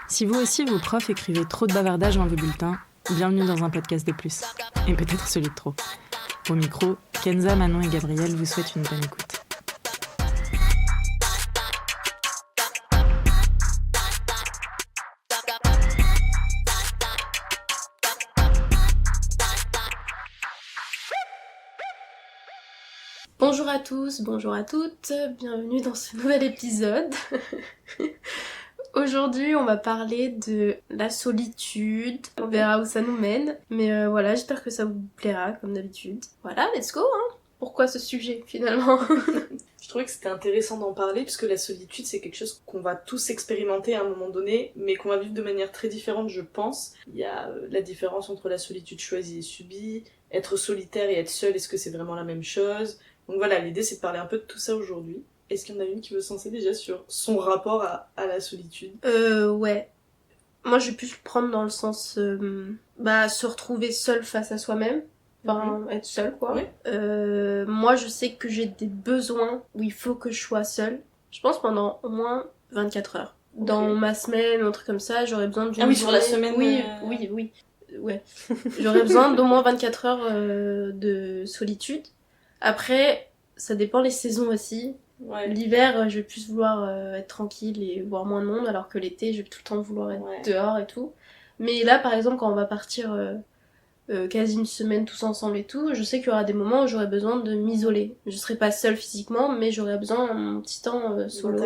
Si vous aussi, vos profs écrivaient trop de bavardages dans vos bulletins, bienvenue dans un podcast de plus. Et peut-être celui de trop. Au micro, Kenza, Manon et Gabriel vous souhaitent une bonne écoute. Bonjour à tous, bonjour à toutes, bienvenue dans ce nouvel épisode. Aujourd'hui on va parler de la solitude, on verra où ça nous mène, mais voilà, j'espère que ça vous plaira comme d'habitude. Voilà, let's go hein. Pourquoi ce sujet finalement? Je trouvais que c'était intéressant d'en parler parce que la solitude c'est quelque chose qu'on va tous expérimenter à un moment donné, mais qu'on va vivre de manière très différente je pense. Il y a la différence entre la solitude choisie et subie, être solitaire et être seul, est-ce que c'est vraiment la même chose? Donc voilà, l'idée c'est de parler un peu de tout ça aujourd'hui. Est-ce qu'il y en a une qui veut se lancer déjà sur son rapport à la solitude? Ouais. Moi je vais plus le prendre dans le sens se retrouver seul face à soi-même. Enfin, être seule quoi. Oui. Moi je sais que j'ai des besoins où il faut que je sois seule. Je pense pendant au moins 24 heures. Okay. Dans ma semaine, un truc comme ça, j'aurais besoin d'une Ah oui, sur la semaine. Oui. Ouais. J'aurais besoin d'au moins 24 heures de solitude. Après, ça dépend les saisons aussi. Ouais. L'hiver, je vais plus vouloir être tranquille et voir moins de monde, alors que l'été, je vais tout le temps vouloir être dehors et tout. Mais là, par exemple, quand on va partir quasi une semaine tous ensemble et tout, je sais qu'il y aura des moments où j'aurai besoin de m'isoler. Je serai pas seule physiquement, mais j'aurai besoin d'un petit temps solo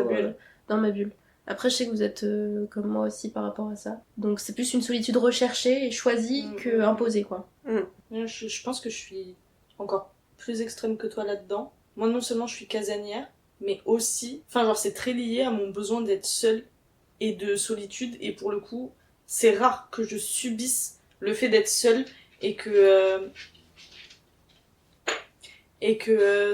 dans ma bulle. Après, je sais que vous êtes comme moi aussi par rapport à ça. Donc c'est plus une solitude recherchée et choisie que imposée, quoi. Je pense que je suis encore plus extrême que toi là-dedans. Moi, non seulement je suis casanière, mais aussi... Enfin, genre, c'est très lié à mon besoin d'être seule et de solitude. Et pour le coup, c'est rare que je subisse le fait d'être seule et que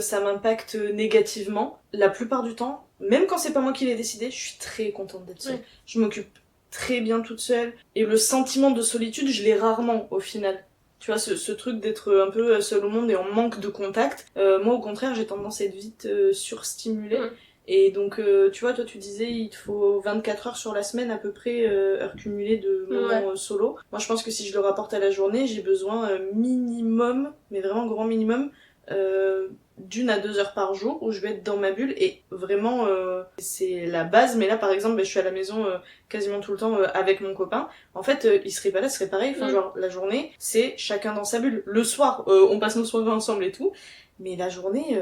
ça m'impacte négativement. La plupart du temps, même quand c'est pas moi qui l'ai décidé, je suis très contente d'être seule. Ouais. Je m'occupe très bien toute seule. Et le sentiment de solitude, je l'ai rarement au final. Tu vois, ce truc d'être un peu seule au monde et en manque de contact. Moi, au contraire, j'ai tendance à être vite surstimulée. Et donc, tu vois, toi, tu disais, il te faut 24 heures sur la semaine, à peu près, heures cumulées de moments solo. Moi, je pense que si je le rapporte à la journée, j'ai besoin minimum, mais vraiment grand minimum, d'1 à 2 heures par jour où je vais être dans ma bulle. Et vraiment, c'est la base. Mais là, par exemple, je suis à la maison quasiment tout le temps avec mon copain. En fait, il serait pas là, ce serait pareil. Enfin, genre, la journée, c'est chacun dans sa bulle. Le soir, on passe nos soirées ensemble et tout. Mais la journée...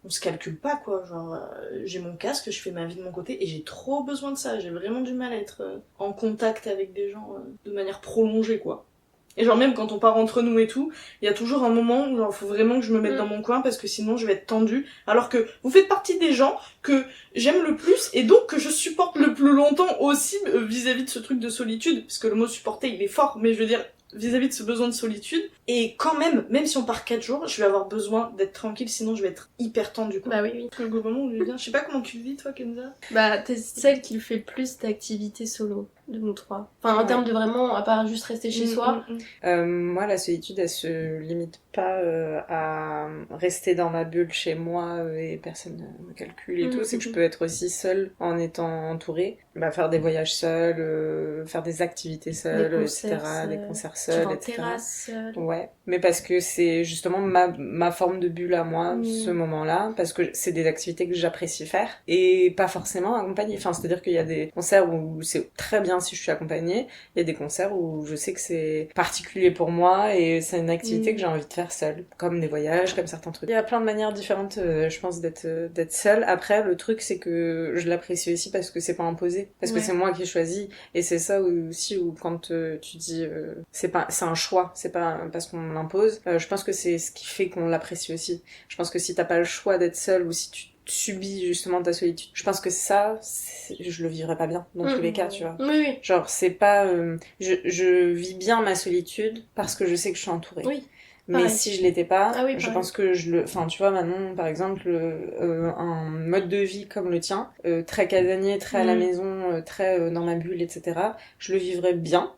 on se calcule pas quoi, genre j'ai mon casque, je fais ma vie de mon côté et j'ai trop besoin de ça, j'ai vraiment du mal à être en contact avec des gens de manière prolongée quoi. Et genre même quand on part entre nous et tout, il y a toujours un moment où genre faut vraiment que je me mette dans mon coin parce que sinon je vais être tendue, alors que vous faites partie des gens que j'aime le plus et donc que je supporte le plus longtemps aussi vis-à-vis de ce truc de solitude, parce que le mot supporter il est fort, mais je veux dire vis-à-vis de ce besoin de solitude. Et quand même si on part 4 jours, je vais avoir besoin d'être tranquille, sinon je vais être hyper tendue quoi. Bah oui. Le moment où je viens, je sais pas comment tu le vis toi Kenza. Bah t'es celle qui fait le plus d'activités solo de nous trois. Enfin en termes de vraiment, à part juste rester chez soi. Moi la solitude elle se limite pas à rester dans ma bulle chez moi et personne me calcule et tout, c'est que je peux être aussi seule en étant entourée, faire des voyages seuls, faire des activités seules, etc., des concerts seuls, etc. Terrasse seule. Ouais, mais parce que c'est justement ma forme de bulle à moi, ce moment-là, parce que c'est des activités que j'apprécie faire et pas forcément accompagnée. Enfin, c'est-à-dire qu'il y a des concerts où c'est très bien si je suis accompagnée, il y a des concerts où je sais que c'est particulier pour moi et c'est une activité que j'ai envie de faire seule, comme des voyages, comme certains trucs. Il y a plein de manières différentes, je pense, d'être seule. Après, le truc, c'est que je l'apprécie aussi parce que c'est pas imposé, parce que c'est moi qui ai choisi, et c'est ça aussi où quand tu dis c'est un choix, c'est pas parce qu'on l'impose, je pense que c'est ce qui fait qu'on l'apprécie aussi. Je pense que si t'as pas le choix d'être seule ou si tu subis justement ta solitude, je pense que ça je le vivrais pas bien dans tous les cas, tu vois. Genre c'est pas je vis bien ma solitude parce que je sais que je suis entourée. Mais si je l'étais pas, je pense que enfin tu vois Manon par exemple, un mode de vie comme le tien, très casanier, très à la maison, très dans ma bulle, etc., je le vivrais bien.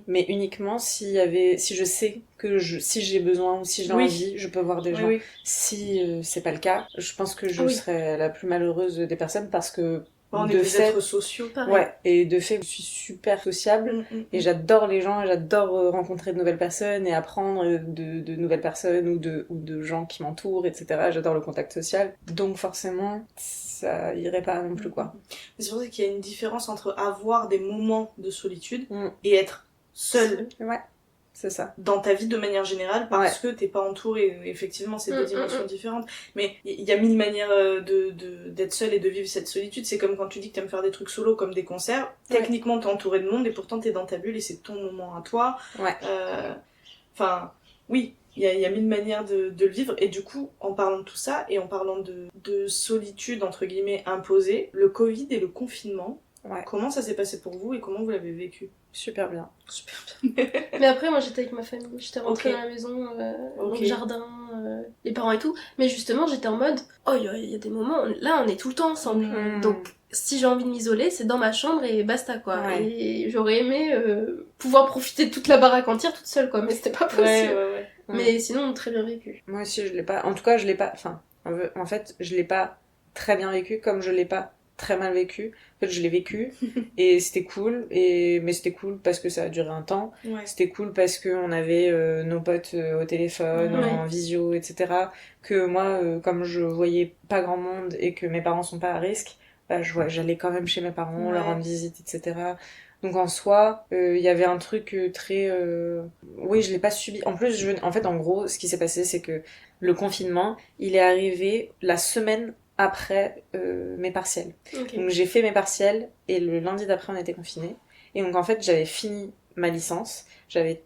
Mais uniquement si je sais que si j'ai besoin ou si j'ai envie, je peux voir des gens. Si c'est pas le cas, je pense que je serais la plus malheureuse des personnes parce que On est de des fait, êtres sociaux. Pareil. ouais, et de fait, je suis super sociable. Et j'adore les gens, j'adore rencontrer de nouvelles personnes et apprendre de nouvelles personnes ou de gens qui m'entourent, etc. J'adore le contact social. Donc forcément, ça irait pas non plus, quoi. Mais c'est pour ça qu'il y a une différence entre avoir des moments de solitude Mm. et être seul Ouais, c'est ça. dans ta vie de manière générale parce que t'es pas entouré. Effectivement, c'est deux dimensions différentes. Mais il y a mille manières d'être seul et de vivre cette solitude. C'est comme quand tu dis que t'aimes faire des trucs solo comme des concerts. Ouais. Techniquement, t'es entouré de monde et pourtant t'es dans ta bulle et c'est ton moment à toi. Ouais. Enfin, oui. Il y a mille manières de le vivre, et du coup, en parlant de tout ça, et en parlant de solitude, entre guillemets, imposée, le Covid et le confinement, Ouais. comment ça s'est passé pour vous et comment vous l'avez vécu? Super bien. Super bien. Mais après, moi j'étais avec ma famille, j'étais rentrée Ok. dans la maison, dans Ok. le jardin, les parents et tout. Mais justement, j'étais en mode, oh, il y a des moments, là on est tout le temps ensemble. Mm. Donc, si j'ai envie de m'isoler, c'est dans ma chambre et basta quoi. Ouais. Et j'aurais aimé pouvoir profiter de toute la baraque entière toute seule quoi, mais c'était pas possible. Ouais. Mais sinon, on a très bien vécu. Moi aussi, je l'ai pas. En tout cas, je l'ai pas. Enfin, en fait, je l'ai pas très bien vécu, comme je l'ai pas très mal vécu. En fait, je l'ai vécu et c'était cool. Mais c'était cool parce que ça a duré un temps. Ouais. C'était cool parce qu'on avait nos potes au téléphone, Ouais. en visio, etc. Que moi, comme je voyais pas grand monde et que mes parents sont pas à risque, bah, j'allais quand même chez mes parents, Ouais. leur rendre visite, etc. Donc en soi, il y avait un truc très... Oui, je l'ai pas subi. En plus, en fait, en gros, ce qui s'est passé, c'est que le confinement, il est arrivé la semaine après mes partiels. Ok. Donc j'ai fait mes partiels et le lundi d'après, on était confinés. Et donc en fait, j'avais fini ma licence, j'avais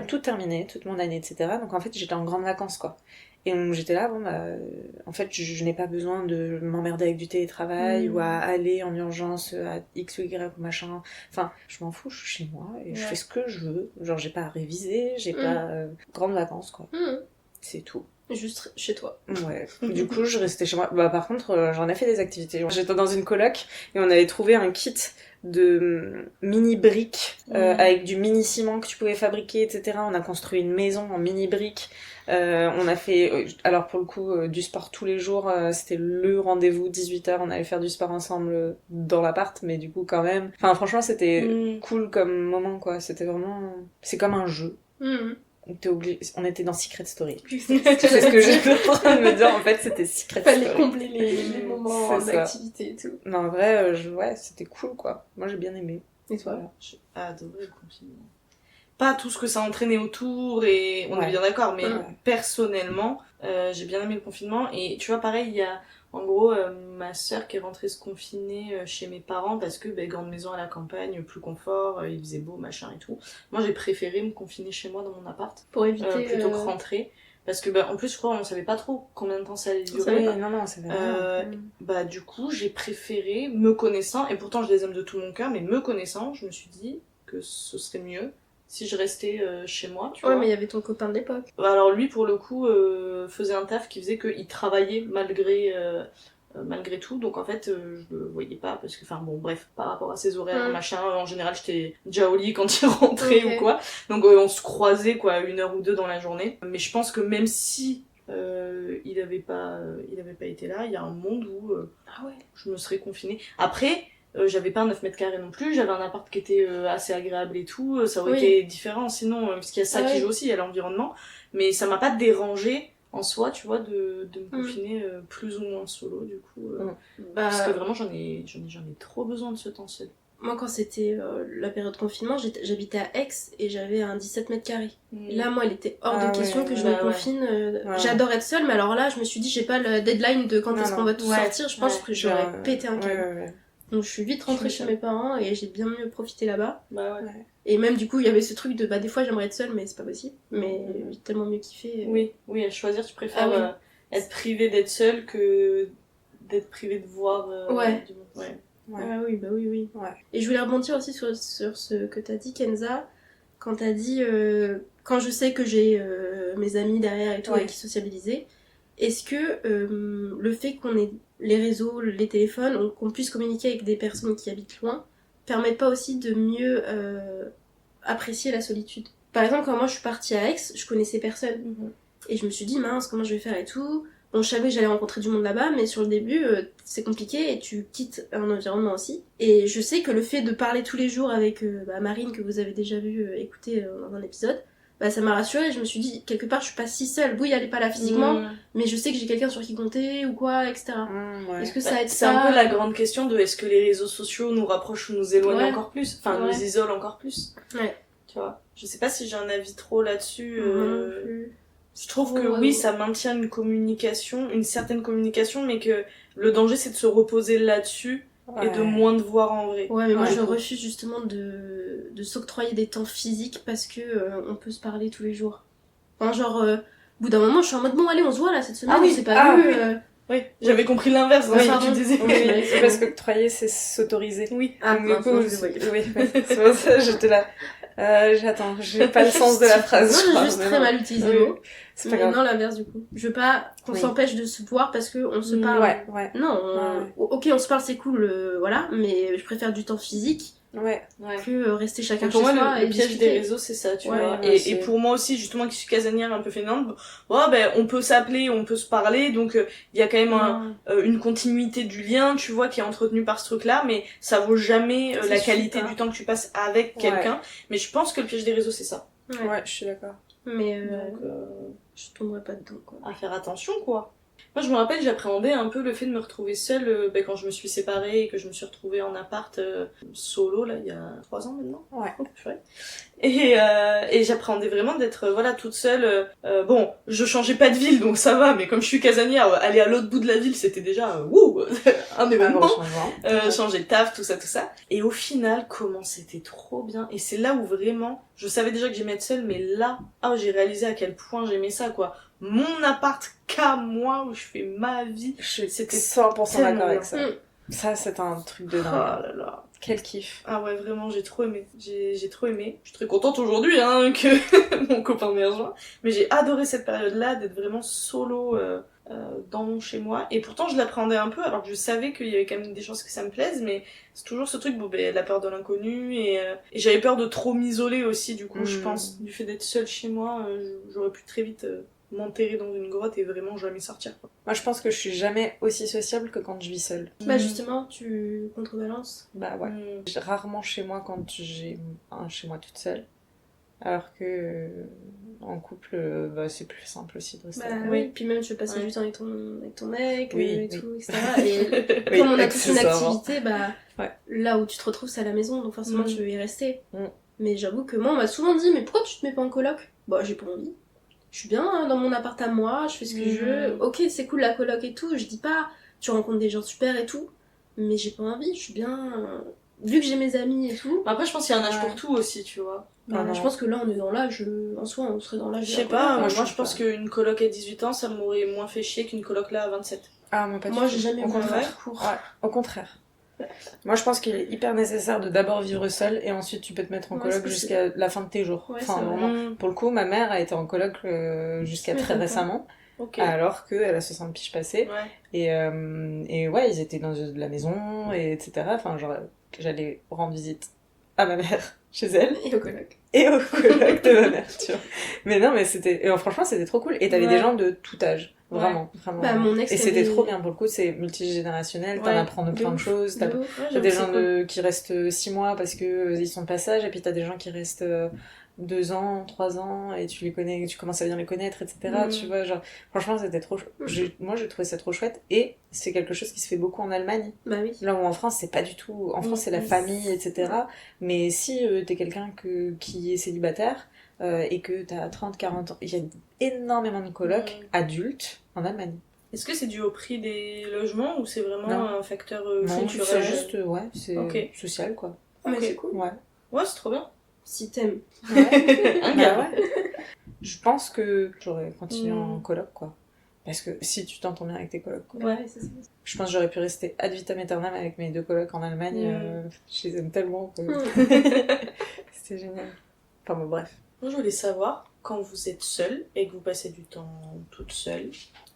tout terminé, toute mon année, etc. Donc en fait, j'étais en grandes vacances, quoi. Et donc j'étais là, bon bah, en fait, je n'ai pas besoin de m'emmerder avec du télétravail ou à aller en urgence à X ou Y ou machin. Enfin, je m'en fous, je suis chez moi et je fais ce que je veux. Genre, j'ai pas à réviser, j'ai pas grandes vacances, quoi. C'est tout. Juste chez toi. Ouais. Du coup, je restais chez moi. Bah, par contre, j'en ai fait des activités. J'étais dans une coloc et on avait trouvé un kit de mini briques avec du mini ciment que tu pouvais fabriquer, etc. On a construit une maison en mini briques. On a fait, alors pour le coup, du sport tous les jours. C'était le rendez-vous, 18h. On allait faire du sport ensemble dans l'appart, mais du coup, quand même. Enfin, franchement, c'était cool comme moment, quoi. C'était vraiment. C'est comme un jeu. On était dans Secret Story. C'est ce que j'étais en train de me dire, en fait, c'était Secret Story. Fallait combler les moments d'activité et tout. Non, en vrai, ouais, c'était cool, quoi. Moi, j'ai bien aimé. Et toi? Voilà. J'ai adoré le confinement. Pas tout ce que ça entraînait autour, et on est bien d'accord, mais personnellement, j'ai bien aimé le confinement. Et tu vois, pareil, il y a en gros ma sœur qui est rentrée se confiner chez mes parents parce que grande maison à la campagne, plus confort, il faisait beau, machin et tout. Moi, j'ai préféré me confiner chez moi dans mon appart pour éviter plutôt que rentrer. Parce que en plus, je crois, on savait pas trop combien de temps ça allait durer. Oui, non, c'est vrai. Du coup, j'ai préféré, me connaissant, et pourtant je les aime de tout mon cœur, mais me connaissant, je me suis dit que ce serait mieux si je restais chez moi, tu vois. Ouais, mais il y avait ton copain de l'époque. Alors lui, pour le coup, faisait un taf qui faisait qu'il travaillait malgré tout, donc en fait, je le voyais pas, parce que, enfin bon, bref, par rapport à ses horaires, machin, en général, j'étais déjà au lit quand il rentrait ou quoi, donc on se croisait, quoi, 1 heure ou 2 dans la journée, mais je pense que même si il avait pas été là, il y a un monde où je me serais confinée. Après, j'avais pas un 9 mètres carrés non plus, j'avais un appart qui était assez agréable et tout, ça aurait été différent sinon, parce qu'il y a ça qui joue aussi, il y a l'environnement, mais ça m'a pas dérangé en soi, tu vois, de me confiner plus ou moins solo, du coup, parce que vraiment j'en ai trop besoin de ce temps seul. Moi, quand c'était la période de confinement, j'habitais à Aix et j'avais un 17 mètres carrés. Là, moi, il était hors de question que je me confine. J'adore être seule, mais alors là, je me suis dit, j'ai pas le deadline de quand est-ce qu'on va tous sortir. Je pense que j'aurais pété un câble. Donc, je suis vite rentrée chez mes parents et j'ai bien mieux profité là-bas. Et même, du coup, il y avait ce truc de, des fois, j'aimerais être seule, mais c'est pas possible. Mais j'ai tellement mieux kiffé. Oui, à choisir, tu préfères être privée d'être seule que d'être privée de voir du monde. Ah oui. Et je voulais rebondir aussi sur ce que t'as dit, Kenza, quand t'as dit quand je sais que j'ai mes amis derrière et tout avec qui sociabiliser, est-ce que le fait qu'on ait les réseaux, les téléphones, qu'on puisse communiquer avec des personnes qui habitent loin, permettent pas aussi de mieux apprécier la solitude? Par exemple, quand moi je suis partie à Aix, je connaissais personne. Et je me suis dit, mince, comment je vais faire et tout. Bon, je savais que j'allais rencontrer du monde là-bas, mais sur le début, c'est compliqué et tu quittes un environnement aussi. Et je sais que le fait de parler tous les jours avec Marine, que vous avez déjà vu écouter dans un épisode, bah, ça m'a rassurée. Je me suis dit, quelque part, je suis pas si seule. Oui, elle est pas là physiquement, mais je sais que j'ai quelqu'un sur qui compter ou quoi, etc. Ouais. Est-ce que ça aide C'est un peu la grande question de est-ce que les réseaux sociaux nous rapprochent ou nous éloignent encore plus, enfin nous isolent encore plus. Ouais. Tu vois, je sais pas si j'ai un avis trop là-dessus. Non plus. Je trouve que oui, ça maintient une communication, une certaine communication, mais que le danger c'est de se reposer là-dessus et de moins te voir en vrai. Ouais, mais moi je refuse justement de s'octroyer des temps physiques parce que on peut se parler tous les jours. Enfin, genre, au bout d'un moment, je suis en mode bon, allez, on se voit là cette semaine, on s'est pas vu. Oui, j'avais compris l'inverse dans ce que tu disais. Oui, c'est parce que octroyer, c'est s'autoriser. Oui. Ah, du coup, oui, c'est pour ça que j'étais là. J'attends, j'ai pas le sens de la phrase. Non, j'ai juste très mal utilisé le mot. C'est pas grave. Non, l'inverse du coup. Je veux pas qu'on s'empêche de se voir parce que on se parle. Ouais. Non, ok, on se parle, c'est cool, voilà, mais je préfère du temps physique que rester chacun chez soi. Pour moi, le piège discuter. des réseaux, c'est ça, tu vois. Et pour moi aussi, justement, qui suis casanière un peu fainéante, on peut s'appeler, on peut se parler, donc il y a quand même une continuité du lien, tu vois, qui est entretenue par ce truc-là, mais ça vaut jamais la qualité du temps que tu passes avec quelqu'un. Mais je pense que le piège des réseaux, c'est ça. Ouais, je suis d'accord. Mais donc, je tomberai pas dedans, quoi. À faire attention, quoi. Moi, je me rappelle, j'appréhendais un peu le fait de me retrouver seule quand je me suis séparée et que je me suis retrouvée en appart solo, là, il y a 3 ans maintenant. Ouais. Oh, purée. Et j'appréhendais vraiment d'être toute seule. Bon, je changeais pas de ville, donc ça va, mais comme je suis casanière, aller à l'autre bout de la ville, c'était déjà un événement. Changer de taf, tout ça. Et au final, comment c'était trop bien. Et c'est là où vraiment, je savais déjà que j'aimais être seule, mais là, j'ai réalisé à quel point j'aimais ça, quoi. Mon appart qu'à moi, où je fais ma vie. C'était 100% d'accord avec ça. Mm. Ça, c'est un truc de dingue. Oh là là. Quel kiff. Ah ouais, vraiment, j'ai trop aimé. J'ai trop aimé. Je suis très contente aujourd'hui que mon copain m'ait rejoint. Mais j'ai adoré cette période-là, d'être vraiment solo dans mon chez-moi. Et pourtant, je l'appréhendais un peu, alors que je savais qu'il y avait quand même des chances que ça me plaise, mais c'est toujours ce truc, la peur de l'inconnu, et j'avais peur de trop m'isoler aussi, du coup, je pense. Du fait d'être seule chez moi, j'aurais pu très vite m'enterrer dans une grotte et vraiment jamais sortir, quoi. Moi, je pense que je suis jamais aussi sociable que quand je vis seule. Bah justement, tu contrebalances. Bah ouais. Rarement chez moi quand j'ai un chez moi toute seule. Alors que en couple, c'est plus simple aussi de rester. Oui, puis même tu veux passer du temps avec ton mec, et tout, etc. Et Oui, comme on a toute une accessoirement. activité, là où tu te retrouves, c'est à la maison, donc forcément tu veux y rester. Mais j'avoue que moi, on m'a souvent dit, mais pourquoi tu te mets pas en coloc ? Bah j'ai pas envie. Je suis bien dans mon appart à moi, je fais ce que je veux. Ok, c'est cool la coloc et tout, je dis pas, tu rencontres des gens super et tout, mais j'ai pas envie, je suis bien... Vu que j'ai mes amis et tout... Après, je pense qu'il y a un âge pour tout aussi, tu vois. Je pense que là, on est dans l'âge... En soi, on serait dans l'âge... Je sais pas, moi je pense qu'une coloc à 18 ans, ça m'aurait moins fait chier qu'une coloc là à 27. Ah, moi pas du tout. Moi, j'ai jamais eu un parcours. Ouais, au contraire. Moi, je pense qu'il est hyper nécessaire de d'abord vivre seul et ensuite tu peux te mettre en coloc jusqu'à la fin de tes jours. Vraiment. Pour le coup, ma mère a été en coloc jusqu'à très récemment. Alors qu'elle a 60 piges passées. Et ils étaient dans la maison, etc. Enfin, genre, j'allais rendre visite à ma mère chez elle. Et au coloc. Et au coloc de ma mère, tu vois. Mais non, mais franchement, c'était trop cool. Et t'avais des gens de tout âge. Vraiment. Bah, mon ex et c'était trop bien pour le coup, c'est multigénérationnel, t'en apprends plein de choses. T'as des gens qui restent 6 mois parce que ils sont de passage, et puis t'as des gens qui restent 2 ans, 3 ans, et tu commences à bien les connaître, etc. Tu vois, genre, franchement, c'était trop moi, j'ai trouvé ça trop chouette, et c'est quelque chose qui se fait beaucoup en Allemagne. Bah oui. Là où en France, c'est pas du tout. En France, c'est la famille, etc. Mais si t'es quelqu'un qui est célibataire, et que t'as 30, 40 ans, il y a énormément de colocs adultes en Allemagne. Est-ce que c'est dû au prix des logements ou c'est vraiment un facteur culturel ? Non, c'est juste, c'est social, quoi. Mais c'est cool. Ouais, c'est trop bien. Si t'aimes. Ouais. Je pense que j'aurais continué en coloc, quoi. Parce que si tu t'entends bien avec tes colocs, quoi. Ouais, c'est ça. Je pense que j'aurais pu rester ad vitam aeternam avec mes 2 colocs en Allemagne. Je les aime tellement que... C'était génial. Enfin bon, bref. Moi, je voulais savoir, quand vous êtes seule et que vous passez du temps toute seule,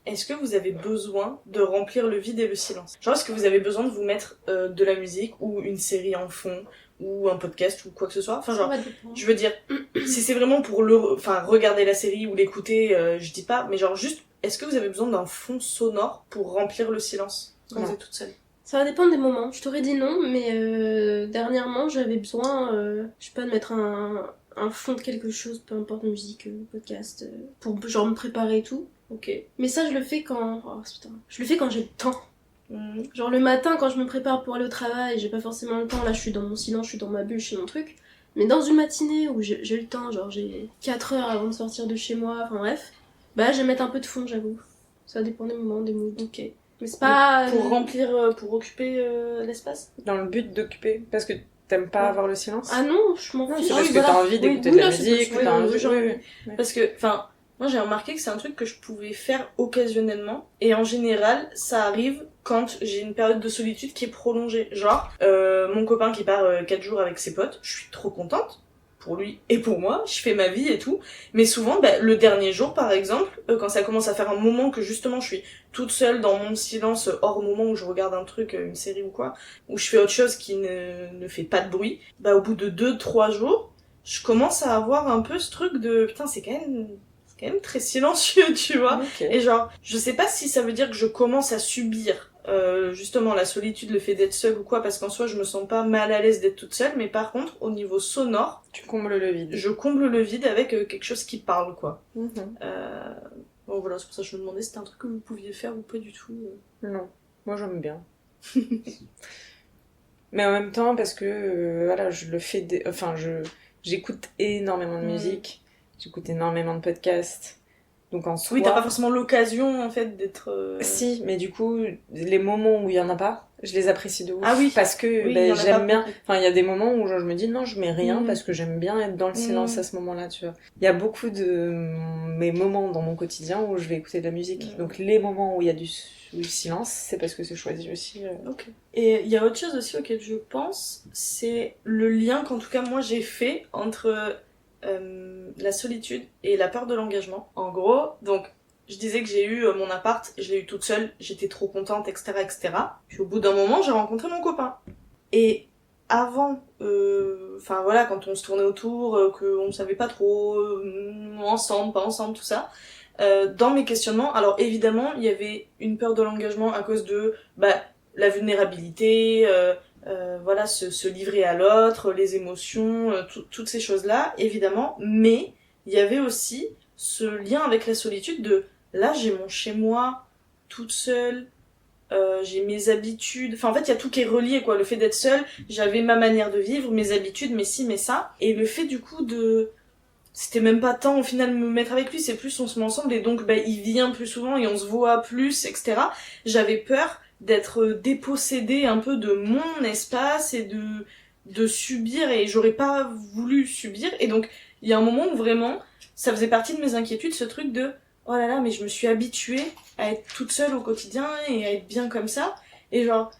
est-ce que vous avez besoin de remplir le vide et le silence ? Genre, est-ce que vous avez besoin de vous mettre de la musique ou une série en fond ou un podcast ou quoi que ce soit ? Enfin, genre, je veux dire, si c'est vraiment pour regarder la série ou l'écouter, je dis pas, mais genre juste est-ce que vous avez besoin d'un fond sonore pour remplir le silence quand vous êtes toute seule? Ça va dépendre des moments. Je t'aurais dit non, mais dernièrement, j'avais besoin, je sais pas, de mettre un fond de quelque chose, peu importe, musique, podcast, pour genre me préparer et tout. Ok. Mais ça, je le fais quand... Oh, putain. Je le fais quand j'ai le temps. Mhm. Genre le matin, quand je me prépare pour aller au travail, j'ai pas forcément le temps, là je suis dans mon silence, je suis dans ma bulle, je fais mon truc. Mais dans une matinée où j'ai le temps, genre j'ai 4 heures avant de sortir de chez moi, enfin bref, bah je vais mettre un peu de fond, j'avoue. Ça dépend des moments, des moods. Ok. Mais c'est pas... Pour remplir, pour occuper l'espace? Dans le but d'occuper, parce que t'aimes pas avoir le silence? Ah non, je m'en Non, fiche. c'est Ah parce oui, que voilà. t'as envie d'écouter Oui, de la là, c'est musique, plus- que t'as oui, envie... oui, genre- oui, oui. Parce que, enfin, moi j'ai remarqué que c'est un truc que je pouvais faire occasionnellement. Et en général, ça arrive quand j'ai une période de solitude qui est prolongée. Genre, mon copain qui part 4 jours avec ses potes, je suis trop contente. Pour lui et pour moi, je fais ma vie et tout. Mais souvent, le dernier jour par exemple, quand ça commence à faire un moment que justement je suis toute seule dans mon silence, hors moment où je regarde un truc, une série ou quoi, où je fais autre chose qui ne fait pas de bruit, au bout de 2-3 jours, je commence à avoir un peu ce truc de putain, c'est quand même très silencieux, tu vois. Ok. Et genre, je sais pas si ça veut dire que je commence à subir justement la solitude, le fait d'être seule ou quoi, parce qu'en soi je me sens pas mal à l'aise d'être toute seule, mais par contre au niveau sonore, Tu combles le vide. je comble le vide avec quelque chose qui parle, quoi. Mhm. Bon voilà, c'est pour ça que je me demandais si c'était un truc que vous pouviez faire ou pas du tout. Non, moi j'aime bien. Mais en même temps, parce que voilà, je le fais. J'écoute énormément de musique, j'écoute énormément de podcasts. Donc en soi. Oui, t'as pas forcément l'occasion en fait d'être. Si, mais du coup, les moments où il y en a pas, je les apprécie de ouf. Ah oui. Parce que Oui, il y en a pas j'aime bien. beaucoup. Enfin, il y a des moments où genre, je me dis non, je mets rien Mm. parce que j'aime bien être dans le silence à ce moment-là, tu vois. Il y a beaucoup de mes moments dans mon quotidien où je vais écouter de la musique. Mm. Donc les moments où il y a du silence, c'est parce que c'est choisi aussi. Ok. Et il y a autre chose aussi auquel je pense, c'est le lien qu'en tout cas moi j'ai fait entre la solitude et la peur de l'engagement. En gros, donc je disais que j'ai eu mon appart, je l'ai eu toute seule, j'étais trop contente, etc., etc. Puis au bout d'un moment, j'ai rencontré mon copain. Et avant, enfin voilà, quand on se tournait autour, qu'on savait pas trop, ensemble, pas ensemble, tout ça, dans mes questionnements, alors évidemment, il y avait une peur de l'engagement à cause de la vulnérabilité, voilà, se livrer à l'autre, les émotions, toutes ces choses-là, évidemment, mais il y avait aussi ce lien avec la solitude de là, j'ai mon chez-moi, toute seule, j'ai mes habitudes, enfin en fait il y a tout qui est relié quoi, le fait d'être seule, j'avais ma manière de vivre, mes habitudes, mes ci, mes ça, et le fait du coup de... C'était même pas tant au final me mettre avec lui, c'est plus on se met ensemble et donc il vient plus souvent et on se voit plus, etc. J'avais peur d'être dépossédée un peu de mon espace et de subir, et j'aurais pas voulu subir, et donc il y a un moment où vraiment ça faisait partie de mes inquiétudes, ce truc de oh là là, mais je me suis habituée à être toute seule au quotidien et à être bien comme ça, et genre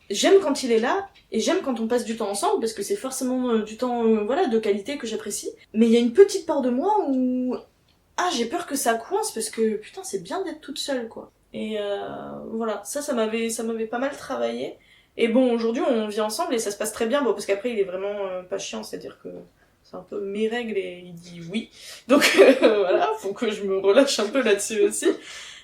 j'aime quand il est là et j'aime quand on passe du temps ensemble parce que c'est forcément du temps voilà de qualité que j'apprécie, mais il y a une petite part de moi où j'ai peur que ça coince parce que putain c'est bien d'être toute seule quoi. Et voilà, ça m'avait pas mal travaillé. Et bon, aujourd'hui, on vit ensemble et ça se passe très bien. Bon, parce qu'après, il est vraiment pas chiant, c'est-à-dire que c'est un peu mes règles et il dit oui. Donc voilà, faut que je me relâche un peu là-dessus aussi.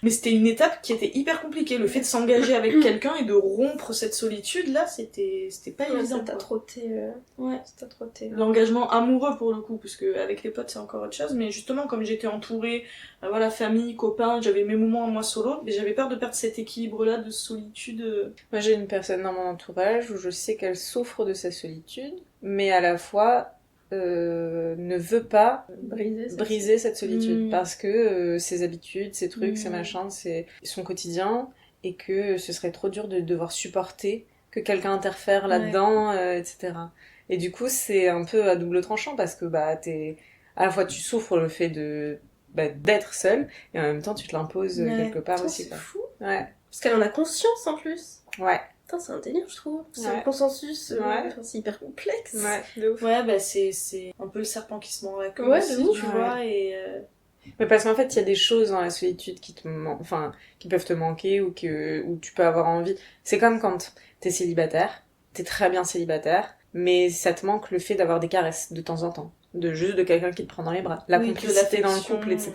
Mais c'était une étape qui était hyper compliquée. Le fait de s'engager avec quelqu'un et de rompre cette solitude-là, c'était pas évident. Ça t'a quoi. trotté. Ouais. Ça t'a trotté. L'engagement amoureux pour le coup, parce que avec les potes c'est encore autre chose, mais justement comme j'étais entourée, voilà, famille, copains, j'avais mes moments à moi solo, mais j'avais peur de perdre cet équilibre-là de solitude. Moi, j'ai une personne dans mon entourage où je sais qu'elle souffre de sa solitude, mais à la fois ne veut pas briser cette solitude parce que ses habitudes, ses trucs, ses machins, c'est son quotidien, et que ce serait trop dur de devoir supporter que quelqu'un interfère là-dedans, etc. Et du coup, c'est un peu à double tranchant parce que à la fois tu souffres le fait d'être seule, et en même temps tu te l'imposes quelque part aussi. C'est Quoi. fou. Ouais. Parce qu'elle en a conscience en plus. Ouais. Putain, c'est un délire, je trouve. C'est un Ouais. consensus. Ouais. C'est hyper complexe. Ouais, de ouf. Ouais, c'est un peu le serpent qui se mord la queue Ouais, aussi, de ouf. tu vois, et... Mais parce qu'en fait, il y a des choses dans la solitude qui peuvent te manquer ou où tu peux avoir envie. C'est comme quand t'es célibataire, t'es très bien célibataire, mais ça te manque le fait d'avoir des caresses de temps en temps. De quelqu'un qui te prend dans les bras. La Oui, de complicité dans le l'affection. couple, etc.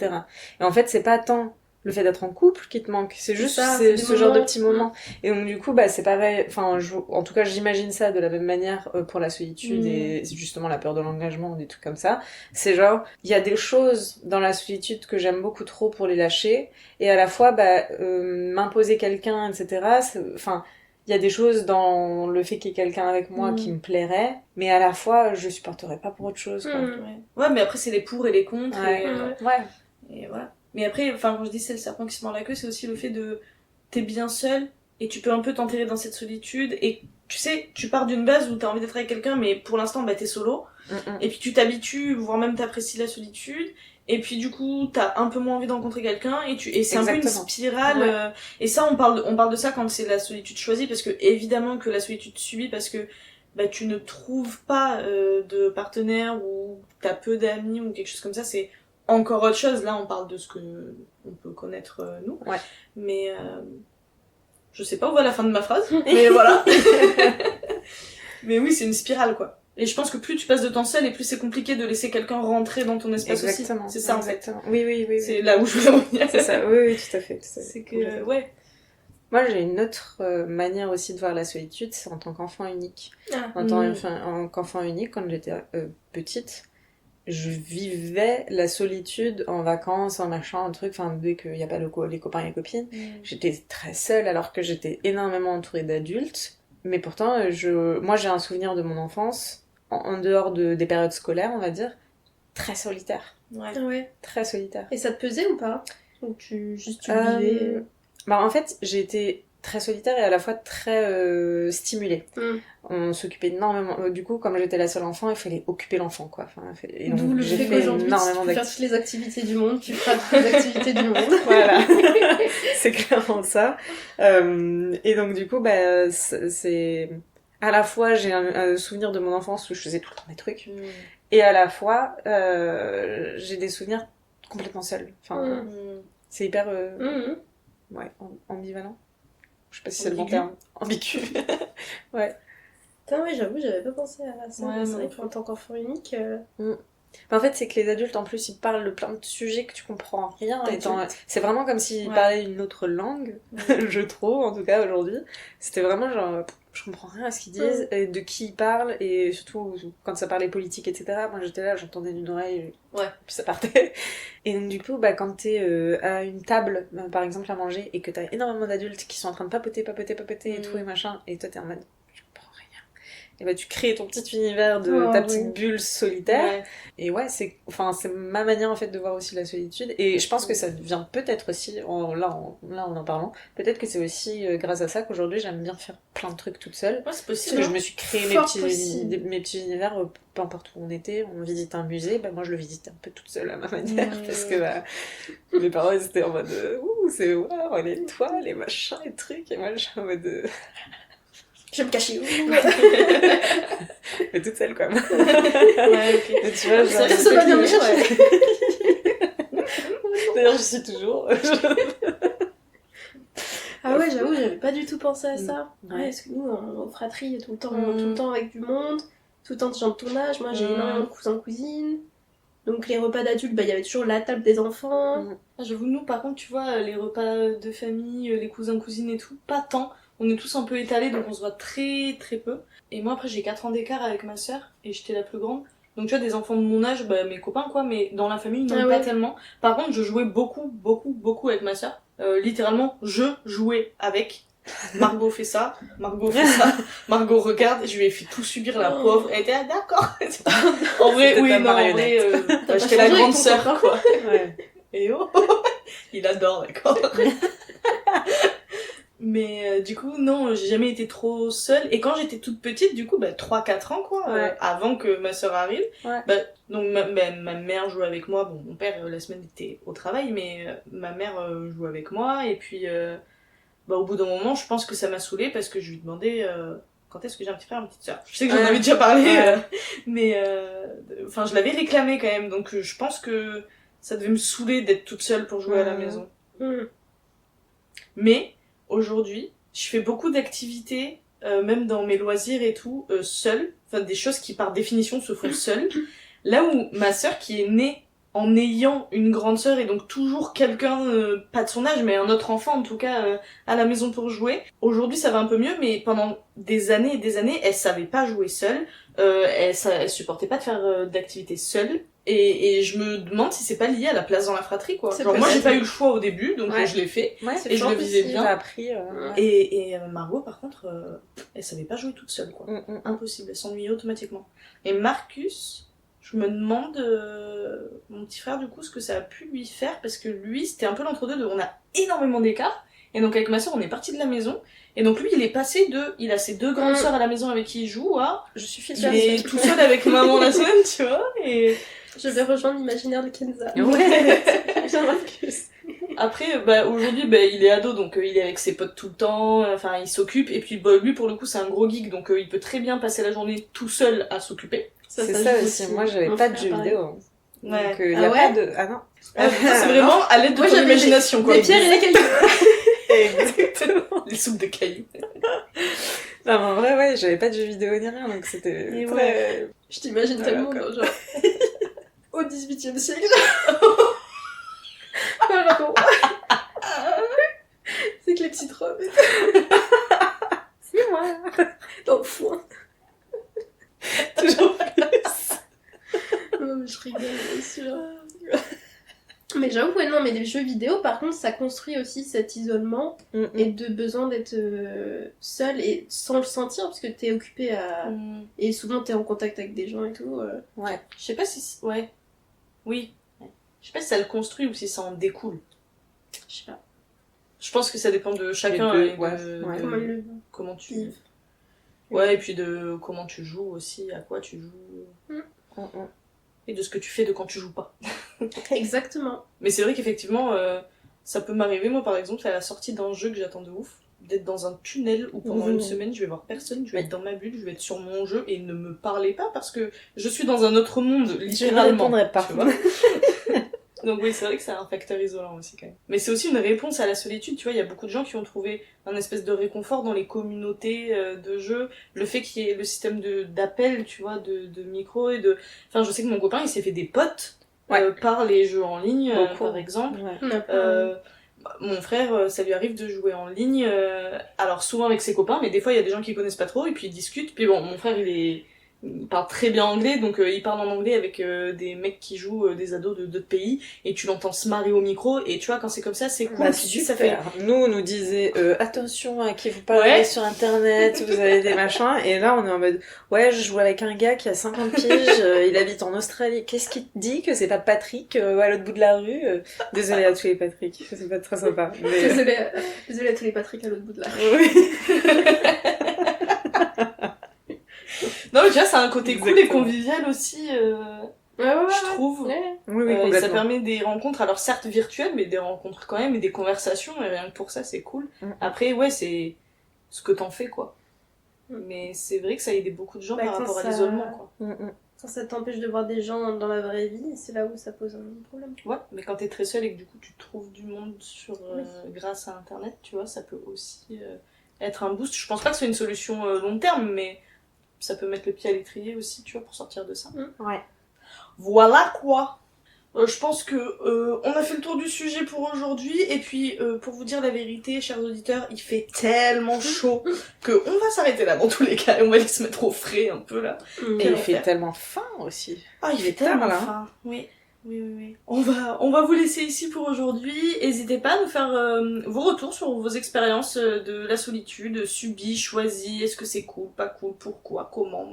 Et en fait, c'est pas tant le fait d'être en couple qui te manque. C'est juste ça, c'est c'est ce des genre de moments. petits moments. Et donc du coup, bah c'est pareil. Enfin, en tout cas, j'imagine ça de la même manière pour la solitude et justement la peur de l'engagement, des trucs comme ça. C'est genre, il y a des choses dans la solitude que j'aime beaucoup trop pour les lâcher, et à la fois, m'imposer quelqu'un, etc. Enfin, il y a des choses dans le fait qu'il y ait quelqu'un avec moi qui me plairait, mais à la fois, je supporterais pas pour autre chose, quoi. Ouais, mais après, c'est les pour et les contre. Ouais. Ouais. Et voilà. Mais après, enfin, quand je dis c'est le serpent qui se mord la queue, c'est aussi le fait de t'es bien seul et tu peux un peu t'enterrer dans cette solitude. Et tu sais, tu pars d'une base où t'as envie d'être avec quelqu'un, mais pour l'instant, t'es solo. Et puis tu t'habitues, voire même t'apprécies la solitude. Et puis du coup, t'as un peu moins envie de rencontrer quelqu'un. Et c'est un peu une spirale. Et ça, on parle de ça quand c'est la solitude choisie, parce que évidemment que la solitude subie, parce que tu ne trouves pas de partenaire ou t'as peu d'amis ou quelque chose comme ça, c'est encore autre chose. Là, on parle de ce que on peut connaître nous. Ouais. Mais je sais pas où va la fin de ma phrase, mais voilà. Mais oui, c'est une spirale, quoi. Et je pense que plus tu passes de temps seul, et plus c'est compliqué de laisser quelqu'un rentrer dans ton espace aussi. C'est ça, exactement. En fait. Oui. C'est là où je veux revenir. C'est ça, oui, tout à fait. C'est que, ouais. Moi, j'ai une autre manière aussi de voir la solitude, c'est en tant qu'enfant unique. En tant qu'enfant unique, quand j'étais petite, je vivais la solitude en vacances, en machin, en truc, enfin, dès qu'il n'y a pas les copains et les copines. J'étais très seule alors que j'étais énormément entourée d'adultes. Mais pourtant, moi, j'ai un souvenir de mon enfance, en dehors des périodes scolaires, on va dire, très solitaire. Ouais. Très solitaire. Et ça te pesait ou pas? Ou tu vivais... En fait, j'ai été très solitaire et à la fois très stimulée. On s'occupait énormément. Du coup, comme j'étais la seule enfant, il fallait occuper l'enfant, quoi. Et donc, d'où le j'ai fait fait qu'aujourd'hui, énormément tu peux faire toutes les activités du monde, tu feras toutes les activités du monde. Voilà, c'est clairement ça. Et donc, du coup, c'est... À la fois, j'ai un souvenir de mon enfance où je faisais tout le temps des trucs. Et à la fois, j'ai des souvenirs complètement seuls. Enfin, c'est hyper... Ouais, ambivalent. Je sais pas si c'est le bon terme. Ambigu. Ouais. Putain, ouais, j'avoue, j'avais pas pensé à ça. Ouais, c'est vrai qu'en tant qu'enfant unique... En fait, c'est que les adultes, en plus, ils parlent de plein de sujets que tu comprends rien. C'est vraiment comme s'ils Ouais. parlaient une autre langue, je trouve, en tout cas, aujourd'hui. C'était vraiment genre... Je comprends rien à ce qu'ils disent, et de qui ils parlent, et surtout quand ça parlait politique, etc. Moi j'étais là, j'entendais d'une oreille, puis ça partait. Et donc du coup, quand t'es à une table, par exemple à manger, et que t'as énormément d'adultes qui sont en train de papoter et tout et machin, et toi t'es en mode, je comprends rien. Et tu crées ton petit univers de ta petite bulle solitaire. Et ouais, c'est ma manière en fait de voir aussi la solitude. Et je pense que ça vient peut-être aussi, en parlant, peut-être que c'est aussi grâce à ça qu'aujourd'hui j'aime bien faire plein de trucs toute seule. Ouais, c'est possible. Parce que je me suis créé mes petits univers, peu importe où on était, on visite un musée, moi je le visitais un peu toute seule à ma manière, parce que mes parents ils étaient en mode c'est wow, les toiles, les machins, les trucs, et moi je suis en mode Je vais me cacher où? Mais toute seule quand même. Ouais, ok. Et tu vois, Ça va bien me chercher. D'ailleurs j'y suis toujours. Ah ouais, j'avoue, j'avais pas du tout pensé à ça. Ouais. Ouais, parce que nous, en fratrie, il y a tout le temps avec du monde, tout le temps de gens de ton âge. Moi, j'ai énormément de cousins, cousines. Donc les repas d'adultes, il y avait toujours la table des enfants. J'avoue, nous, par contre, tu vois, les repas de famille, les cousins, cousines et tout, pas tant. On est tous un peu étalés, donc on se voit très très peu. Et moi, après, j'ai 4 ans d'écart avec ma sœur, et j'étais la plus grande. Donc tu vois, des enfants de mon âge, mes copains quoi, mais dans la famille, non, pas tellement. Par contre, je jouais beaucoup avec ma sœur. Littéralement, je jouais avec. Margot fait ça, Margot regarde, je lui ai fait tout subir, la pauvre. Elle était d'accord. En vrai, oui, non, en vrai, j'étais la grande sœur, quoi. Ouais. Et il adore, d'accord. Mais du coup, non, j'ai jamais été trop seule. Et quand j'étais toute petite, du coup, 3-4 ans, quoi, avant que ma sœur arrive, donc ma mère jouait avec moi. Bon, mon père, la semaine, était au travail, mais ma mère jouait avec moi. Et puis, au bout d'un moment, je pense que ça m'a saoulée parce que je lui demandais quand est-ce que j'ai un petit frère, une petite sœur. Je sais que j'en avais déjà parlé, mais je l'avais réclamé quand même. Donc, je pense que ça devait me saouler d'être toute seule pour jouer à la maison. Mais aujourd'hui, je fais beaucoup d'activités, même dans mes loisirs et tout, seule. Enfin, des choses qui par définition se font seules. Là où ma sœur, qui est née en ayant une grande sœur et donc toujours quelqu'un, pas de son âge, mais un autre enfant en tout cas, à la maison pour jouer. Aujourd'hui ça va un peu mieux, mais pendant des années et des années, elle savait pas jouer seule, elle supportait pas de faire d'activités seule. Et je me demande si c'est pas lié à la place dans la fratrie, quoi. Genre, moi, j'ai pas eu le choix au début, donc je l'ai fait. Ouais, et je le vivais bien. J'ai appris. Et Margot, par contre, elle savait pas jouer toute seule, quoi. Impossible, elle s'ennuyait automatiquement. Et Marcus, je me demande, mon petit frère, du coup, ce que ça a pu lui faire, parce que lui, c'était un peu l'entre-deux de, on a énormément d'écart. Et donc, avec ma soeur, on est parti de la maison. Et donc, lui, il est passé il a ses 2 grandes sœurs à la maison avec qui il joue, je suis fille, il est tout seul avec maman la semaine, tu vois, et... Je vais rejoindre l'imaginaire de Kenza. Ouais. Après, aujourd'hui, il est ado, donc il est avec ses potes tout le temps, enfin, il s'occupe, et puis lui, pour le coup, c'est un gros geek, donc il peut très bien passer la journée tout seul à s'occuper. C'est ça aussi, moi j'avais pas de jeux vidéo. Ouais. Donc y a pas de... Ah non. C'est vraiment à l'aide de ton imagination, quoi. Des pierres et des cailloux. Exactement. Les soupes de cailloux. Non, mais en vrai, ouais, j'avais pas de jeux vidéo ni rien, donc c'était très... Je t'imagine tellement, genre... Au 18e siècle. Pardon. C'est que les petites robes. C'est moi. Dans le foin. Toujours Non, mais je rigole, bien sûr. Mais j'avoue, ouais, non, mais les jeux vidéo, par contre, ça construit aussi cet isolement et de besoin d'être seul et sans le sentir, parce que t'es occupé à... Et souvent, t'es en contact avec des gens et tout. Ouais. Je sais pas si... Ouais. Oui. Je sais pas si ça le construit ou si ça en découle. Je sais pas. Je pense que ça dépend de chacun. Comment tu... Vive. Ouais, et puis de comment tu joues aussi, à quoi tu joues. Et de ce que tu fais de quand tu joues pas. Exactement. Mais c'est vrai qu'effectivement, ça peut m'arriver, moi par exemple, à la sortie d'un jeu que j'attends de ouf, d'être dans un tunnel où pendant une semaine je vais voir personne, je vais être dans ma bulle, je vais être sur mon jeu et ne me parlez pas parce que je suis dans un autre monde, littéralement. Je ne répondrai pas. Tu vois. Donc oui, c'est vrai que c'est un facteur isolant aussi quand même. Mais c'est aussi une réponse à la solitude, tu vois, il y a beaucoup de gens qui ont trouvé un espèce de réconfort dans les communautés de jeux, le fait qu'il y ait le système d'appel, tu vois, de micro et de... Enfin, je sais que mon copain, il s'est fait des potes par les jeux en ligne, par exemple. Mon frère, ça lui arrive de jouer en ligne, alors souvent avec ses copains, mais des fois il y a des gens qui connaissent pas trop, et puis ils discutent, puis bon, mon frère il parle très bien anglais, donc il parle en anglais avec des mecs qui jouent des ados d'autres pays, et tu l'entends se marrer au micro, et tu vois, quand c'est comme ça, c'est cool. Ça fait... Nous, on nous disait attention à qui vous parlez sur internet, vous avez des machins, et là on est en mode ouais, je joue avec un gars qui a 50 piges, il habite en Australie, qu'est-ce qu'il te dit que c'est pas Patrick à l'autre bout de la rue Désolée à tous les Patrick, c'est pas très sympa. Mais... Désolée à tous les Patrick à l'autre bout de la rue. Oui. Non, mais déjà, ça a un côté cool et convivial aussi, je trouve. Oui, ça permet des rencontres, alors certes virtuelles, mais des rencontres quand même, et des conversations, et rien que pour ça, c'est cool. Après, ouais, c'est ce que t'en fais, quoi. Mais c'est vrai que ça a aidé beaucoup de gens par rapport à l'isolement, quoi. Quand ça t'empêche de voir des gens dans la vraie vie, c'est là où ça pose un problème. Ouais, mais quand t'es très seule et que du coup tu trouves du monde grâce à Internet, tu vois, ça peut aussi être un boost. Je pense pas que c'est une solution long terme, mais ça peut mettre le pied à l'étrier aussi, tu vois, pour sortir de ça. Ouais. Voilà quoi. Je pense que on a fait le tour du sujet pour aujourd'hui, et puis pour vous dire la vérité, chers auditeurs, il fait tellement chaud que on va s'arrêter là dans tous les cas, et on va aller se mettre au frais un peu là. Et il fait tellement faim aussi. Ah, il fait tellement faim. Oui. On va vous laisser ici pour aujourd'hui. N'hésitez pas à nous faire vos retours sur vos expériences de la solitude, subie, choisie, est-ce que c'est cool, pas cool, pourquoi, comment.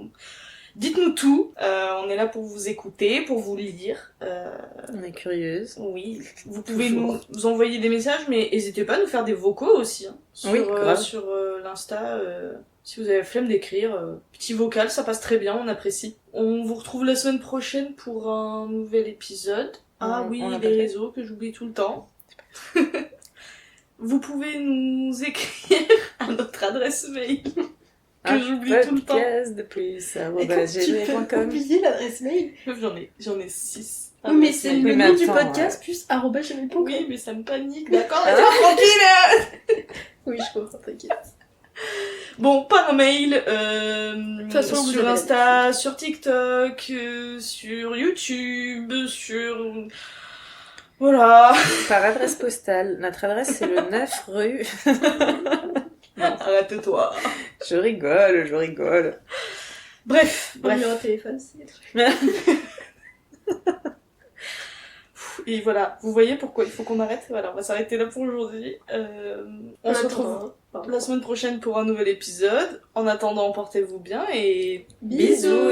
Dites-nous tout, on est là pour vous écouter, pour vous lire. On est curieuse. Oui, vous pouvez nous envoyer des messages, mais n'hésitez pas à nous faire des vocaux aussi, hein, sur l'Insta. Si vous avez flemme d'écrire, petit vocal, ça passe très bien, on apprécie. On vous retrouve la semaine prochaine pour un nouvel épisode. Les réseaux que j'oublie tout le temps. Vous pouvez nous écrire à notre adresse mail. Que j'oublie tout le temps. De plus, tu peux oublier l'adresse mail. J'en ai 6. Oui, mais c'est le nom du podcast plus @gmail.com. Oui, mais ça me panique, d'accord? Tranquille. Oui, je comprends, t'inquiète. Bon, par mail, façon, vous sur avez Insta, sur TikTok, sur YouTube, sur... Voilà. Par adresse postale. Notre adresse, c'est le 9 rue. Arrête-toi. Je rigole. Bref. Numéro de téléphone, c'est des trucs. Et voilà, vous voyez pourquoi il faut qu'on arrête. Voilà, on va s'arrêter là pour aujourd'hui. On se retrouve la semaine prochaine pour un nouvel épisode. En attendant, portez-vous bien et Bisous.